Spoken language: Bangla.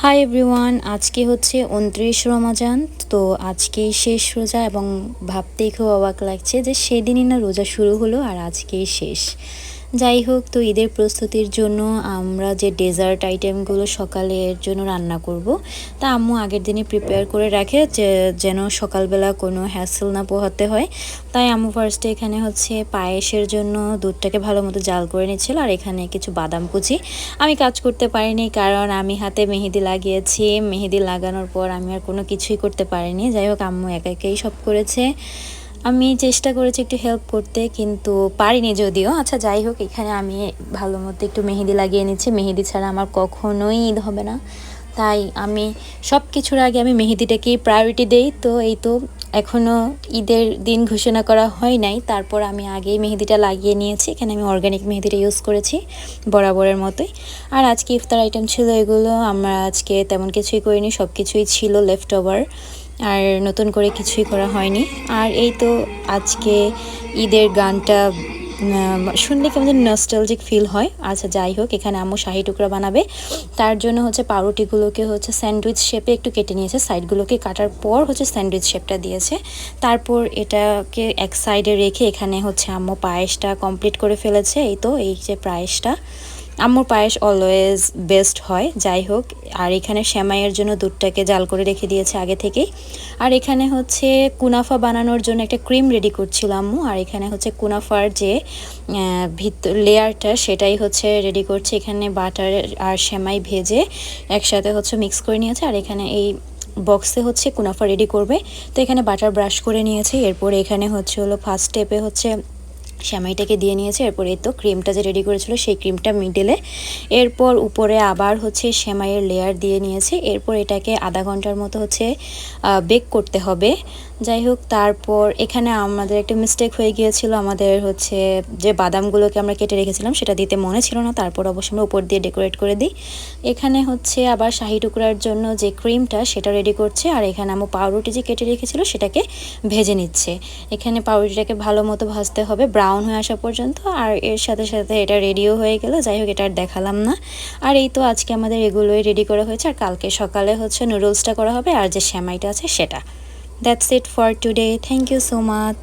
হাই এভরিওয়ান, আজকে হচ্ছে ২৯ রমাজান। তো আজকেই শেষ রোজা এবং ভাবতেই খুব অবাক লাগছে যে সেদিনই না রোজা শুরু হলো আর আজকেই শেষ। যাই হোক, তো ঈদের প্রস্তুতির জন্য আমরা যে ডেজার্ট আইটেমগুলো সকালের জন্য রান্না করব, তা আম্মু আগের দিনই প্রিপেয়ার করে রাখে যে যেন সকালবেলা কোনো হ্যাসেল না পোহাতে হয়। তাই আম্মু ফার্স্টে এখানে হচ্ছে পায়েসের জন্য দুধটাকে ভালো মতো জাল করে নিচ্ছিল, আর এখানে কিছু বাদাম কুচি। আমি কাজ করতে পারিনি কারণ আমি হাতে মেহেদি লাগিয়েছি। মেহেদি লাগানোর পর আমি আর কোনো কিছুই করতে পারিনি। যাই হোক, আম্মু একা একাই সব করেছে। আমি চেষ্টা করেছি একটু হেল্প করতে, কিন্তু পারিনি যদিও। আচ্ছা যাই হোক, এখানে আমি ভালো মতো একটু মেহেদি লাগিয়ে নিচ্ছি। মেহেদি ছাড়া আমার কখনোই ঈদ হবে না, তাই আমি সব কিছুর আগে আমি মেহেদিটাকেই প্রায়োরিটি দেই। তো এই তো এখনও ঈদের দিন ঘোষণা করা হয় নাই, তারপর আমি আগেই মেহেদিটা লাগিয়ে নিয়েছি। এখানে আমি অর্গানিক মেহেদিটা ইউজ করেছি বরাবরের মতোই। আর আজকে ইফতার আইটেম ছিল এগুলো। আমরা আজকে তেমন কিছুই করিনি, সব কিছুই ছিল লেফট ওভার, আর নতুন করে কিছুই করা হয়নি। আর এই তো আজকে ঈদের গানটা শুনলে কেমন যেন নস্টালজিক ফিল হয়। আচ্ছা যাই হোক, এখানে আম্মু শাহি টুকরা বানাবে। তার জন্য হচ্ছে পাউরুটিগুলোকে হচ্ছে স্যান্ডউইচ শেপে একটু কেটে নিয়েছে, সাইডগুলোকে কাটার পর হচ্ছে স্যান্ডউইচ শেপটা দিয়েছে। তারপর এটাকে এক সাইডে রেখে এখানে হচ্ছে আম্মু পায়েসটা কমপ্লিট করে ফেলেছে। এই তো এই যে পায়েসটা, আম্মুর পায়েস অলওয়েজ বেস্ট হয়। যাই হোক, আর এখানে সেমাইয়ের জন্য দুধটাকে জাল করে রেখে দিয়েছে আগে থেকেই। আর এখানে হচ্ছে কুনাফা বানানোর জন্য একটা ক্রিম রেডি করছিল আম্মু। আর এখানে হচ্ছে কুনাফার যে ভিতর লেয়ারটা সেটাই হচ্ছে রেডি করছে। এখানে বাটার আর সেমাই ভেজে একসাথে হচ্ছে মিক্স করে নিয়েছে। আর এখানে এই বক্সে হচ্ছে কুনাফা রেডি করবে। তো এখানে বাটার ব্রাশ করে নিয়েছে। এরপরে এখানে হচ্ছে ফার্স্ট স্টেপে হচ্ছে সেমাইটাকে দিয়ে নিয়েছে। এরপরে তো ক্রিমটা যে রেডি করেছিল সেই ক্রিমটা মিডলে, এরপর উপরে আবার হচ্ছে সেমাইয়ের লেয়ার দিয়ে নিয়েছে। এরপর এটাকে আধা ঘন্টার মতো হচ্ছে বেক করতে হবে। যাই হোক, তারপর এখানে আমাদের একটা মিস্টেক হয়ে গিয়েছিল। আমাদের হচ্ছে যে বাদামগুলোকে আমরা কেটে রেখেছিলাম সেটা দিতে মনে ছিল না, তারপর অবশ্য আমরা উপর দিয়ে ডেকোরেট করে দিই। এখানে হচ্ছে আবার শাহি টুকরার জন্য যে ক্রিমটা সেটা রেডি করছে। আর এখানে আমি পাউরুটি যে কেটে রেখেছিল সেটাকে ভেজে নিচ্ছে। এখানে পাউরুটিটাকে ভালো মতো ভাজতে হবে ব্রাউন হয়ে আসা পর্যন্ত। আর এর সাথে সাথে এটা রেডিও হয়ে গেল। যাই হোক, এটা আর দেখালাম না। আর এই তো আজকে আমাদের এগুলোই রেডি করা হয়েছে। আর কালকে সকালে হচ্ছে নুডলসটা করা হবে, আর যে সেমাইটা আছে সেটা। That's it for today. Thank you so much.